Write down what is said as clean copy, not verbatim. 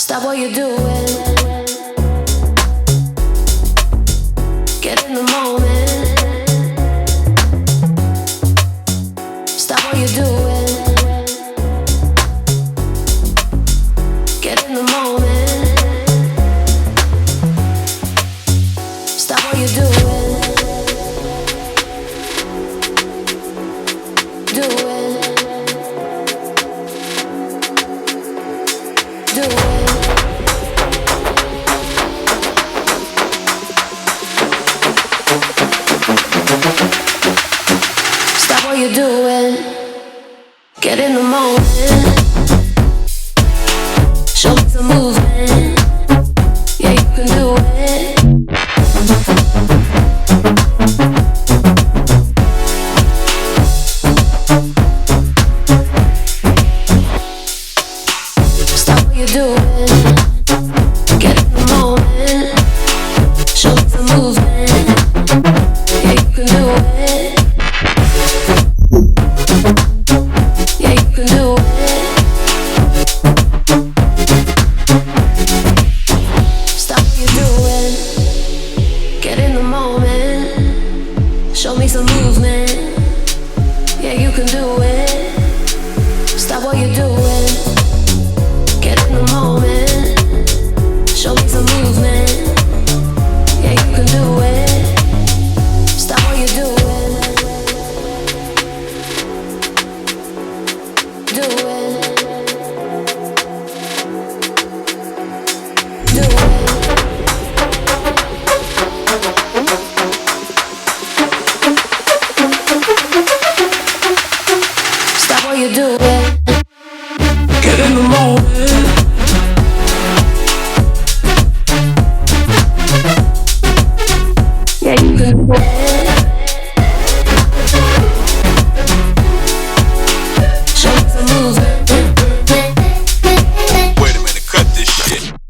Stop what you're doing. Get in the moment. Stop what you're doing. Get in the moment. Stop what you're doing. Do it. Do it. Stop what you're doing. Get in the moment. Show me some movement. Yeah, you can do it. Stop what you're doing. Get in the moment. Show me some movement. Yeah, you can do it. Yeah, you can do it. Stop what you're doing. Get in the moment. Show me some movement. Yeah, you can do it. Stop what you're doing. Get in the moment. Show me some movement. Yeah, you can do it. Stop what you're doing. Do it. Do it. Stop what you're doing. Get in the moment. Yeah, you can do it.